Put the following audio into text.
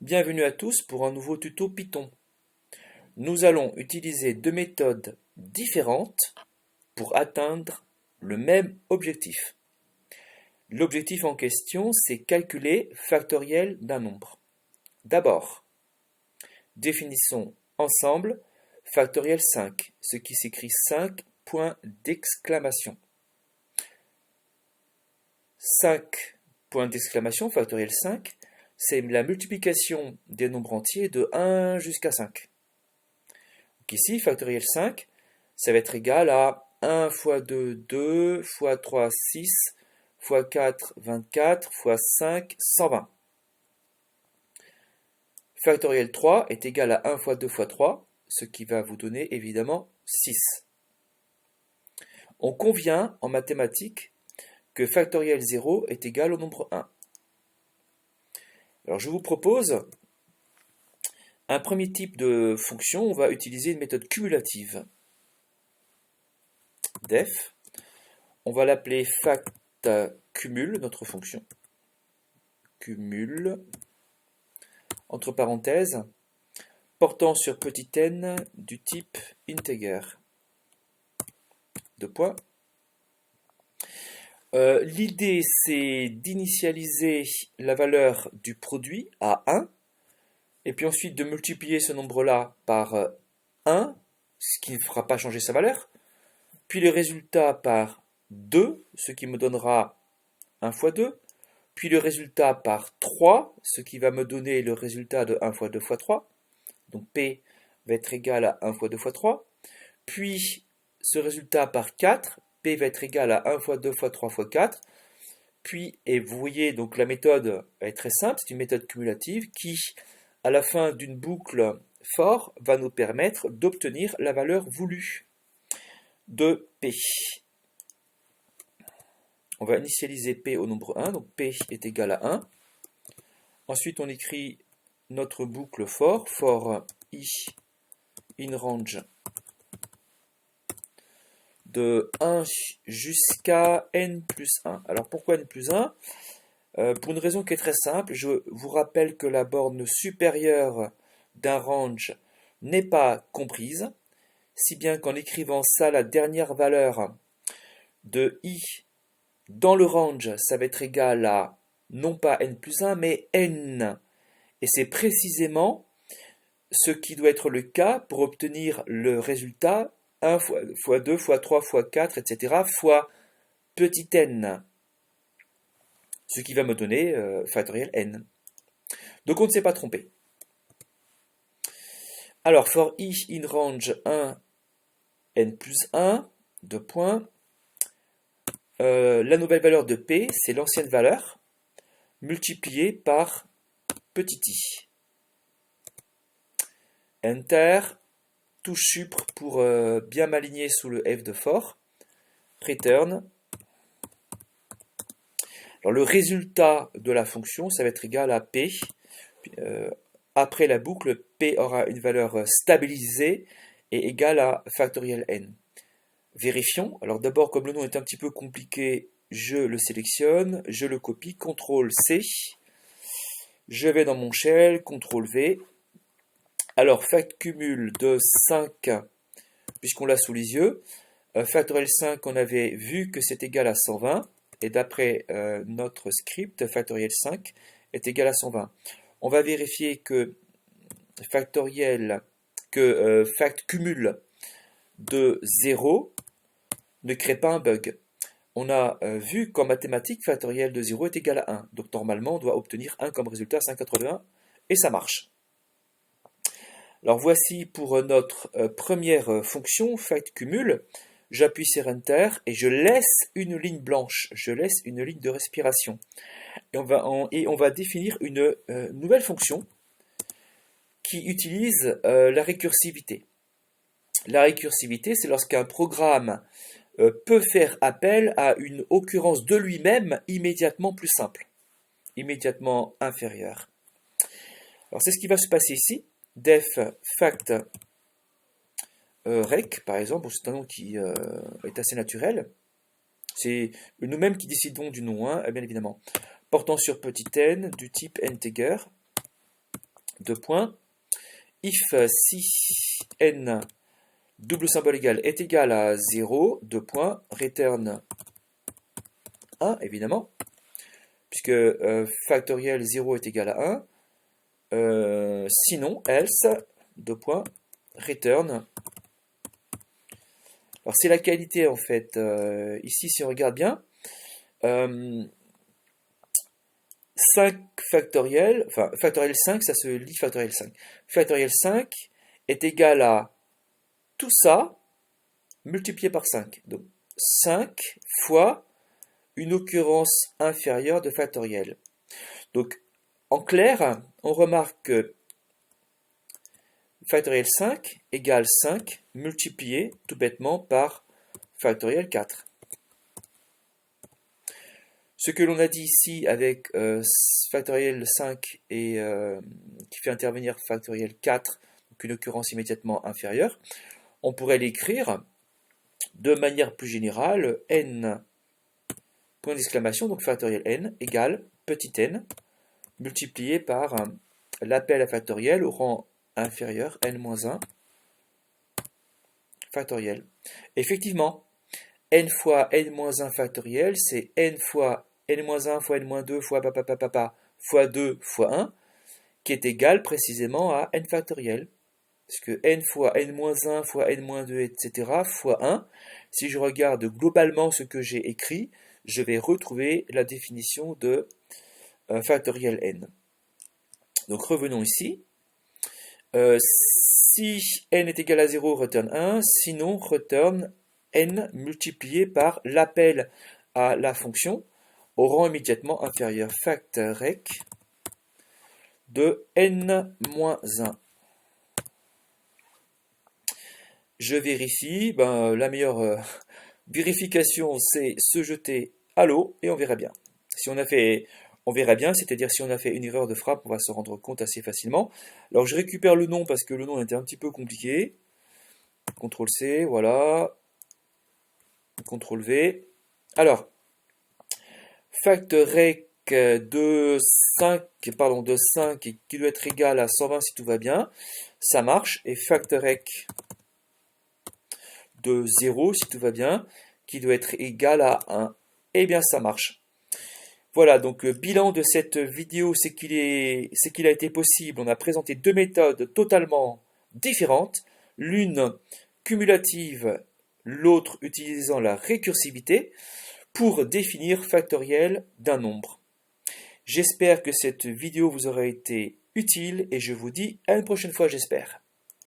Bienvenue à tous pour un nouveau tuto Python. Nous allons utiliser deux méthodes différentes pour atteindre le même objectif. L'objectif en question, c'est calculer factoriel d'un nombre. D'abord, définissons ensemble factoriel 5, ce qui s'écrit 5 points d'exclamation. 5 points d'exclamation, factoriel 5, c'est la multiplication des nombres entiers de 1 jusqu'à 5. Donc ici, factoriel 5, ça va être égal à 1 fois 2, 2, fois 3, 6, fois 4, 24, fois 5, 120. Factoriel 3 est égal à 1 fois 2 fois 3, ce qui va vous donner évidemment 6. On convient en mathématiques que factoriel 0 est égal au nombre 1. Alors je vous propose un premier type de fonction. On va utiliser une méthode cumulative. Def. On va l'appeler factCumul, notre fonction. Cumul, entre parenthèses, portant sur petit n du type integer. Deux points. L'idée, c'est d'initialiser la valeur du produit à 1, et puis ensuite de multiplier ce nombre-là par 1, ce qui ne fera pas changer sa valeur, puis le résultat par 2, ce qui me donnera 1 fois 2, puis le résultat par 3, ce qui va me donner le résultat de 1 fois 2 fois 3, donc P va être égal à 1 fois 2 fois 3, puis ce résultat par 4, P va être égal à 1 fois 2 fois 3 fois 4, puis, et vous voyez, donc la méthode est très simple, c'est une méthode cumulative qui, à la fin d'une boucle for, va nous permettre d'obtenir la valeur voulue de P. On va initialiser P au nombre 1, donc P est égal à 1. Ensuite, on écrit notre boucle for i in range de 1 jusqu'à n plus 1. Alors pourquoi n plus 1 ? Pour une raison qui est très simple, je vous rappelle que la borne supérieure d'un range n'est pas comprise, si bien qu'en écrivant ça, la dernière valeur de i dans le range, ça va être égal à non pas n plus 1, mais n. Et c'est précisément ce qui doit être le cas pour obtenir le résultat 1 fois 2 fois 3 fois 4, etc. fois petit n. Ce qui va me donner factoriel n. Donc on ne s'est pas trompé. Alors, for i in range 1, n plus 1, 2 points. La nouvelle valeur de P, c'est l'ancienne valeur, multipliée par petit i. Enter, touche supr pour bien m'aligner sous le F de for. Return. Alors le résultat de la fonction, ça va être égal à P. Après la boucle, P aura une valeur stabilisée et égale à factoriel n. Vérifions. Alors d'abord, comme le nom est un petit peu compliqué, je le sélectionne, je le copie, CTRL-C. Je vais dans mon shell, CTRL-V. Alors, factCumul de 5, puisqu'on l'a sous les yeux. Factoriel 5, on avait vu que c'est égal à 120. Et d'après notre script, factoriel 5 est égal à 120. On va vérifier que factCumul de 0 ne crée pas un bug. On a vu qu'en mathématiques, factoriel de 0 est égal à 1. Donc normalement, on doit obtenir 1 comme résultat, 581, et ça marche. Alors voici pour notre première fonction, factCumul. J'appuie sur Enter et je laisse une ligne blanche, je laisse une ligne de respiration. Et on va définir une nouvelle fonction qui utilise la récursivité. La récursivité, c'est lorsqu'un programme peut faire appel à une occurrence de lui-même immédiatement plus simple, immédiatement inférieure. Alors c'est ce qui va se passer ici. Def fact rec, par exemple, c'est un nom qui est assez naturel. C'est nous-mêmes qui décidons du nom 1, bien évidemment. Portant sur petit n du type integer. deux points, if si n double symbole égal est égal à 0, deux points, return 1, évidemment, puisque factoriel 0 est égal à 1, sinon, else, deux points, return. Alors c'est la qualité en fait, ici si on regarde bien, 5 factoriel, enfin factoriel 5, ça se lit factoriel 5. Factoriel 5 est égal à tout ça multiplié par 5. Donc 5 fois une occurrence inférieure de factoriel. Donc en clair, on remarque que factoriel 5 égale 5 multiplié tout bêtement par factoriel 4. Ce que l'on a dit ici avec factoriel 5 et qui fait intervenir factoriel 4, donc une occurrence immédiatement inférieure, on pourrait l'écrire de manière plus générale, n, point d'exclamation, donc factoriel n, égale petit n, multiplié par l'appel à factoriel au rang inférieur, n-1, factoriel. Effectivement, n fois n-1 factoriel, c'est n fois n-1 fois n-2 fois papa fois 2 fois 1, qui est égal précisément à n factoriel. Parce que n fois n-1 fois n-2, etc. fois 1, si je regarde globalement ce que j'ai écrit, je vais retrouver la définition de factoriel n. Donc revenons ici. Si n est égal à 0, return 1, sinon return n multiplié par l'appel à la fonction au rang immédiatement inférieur, factrec de n-1. Je vérifie, la meilleure vérification c'est se jeter à l'eau et on verra bien. Si on a fait, on verra bien, c'est-à-dire si on a fait une erreur de frappe, on va se rendre compte assez facilement. Alors je récupère le nom parce que le nom était un petit peu compliqué. CTRL C, voilà. CTRL V. Alors, factrec de 5 qui doit être égal à 120 si tout va bien, ça marche. Et factrec de 0 si tout va bien, qui doit être égal à 1. Eh bien ça marche. Voilà, donc bilan de cette vidéo, c'est qu'il a été possible, on a présenté deux méthodes totalement différentes, l'une cumulative, l'autre utilisant la récursivité, pour définir factoriel d'un nombre. J'espère que cette vidéo vous aura été utile et je vous dis à une prochaine fois, j'espère.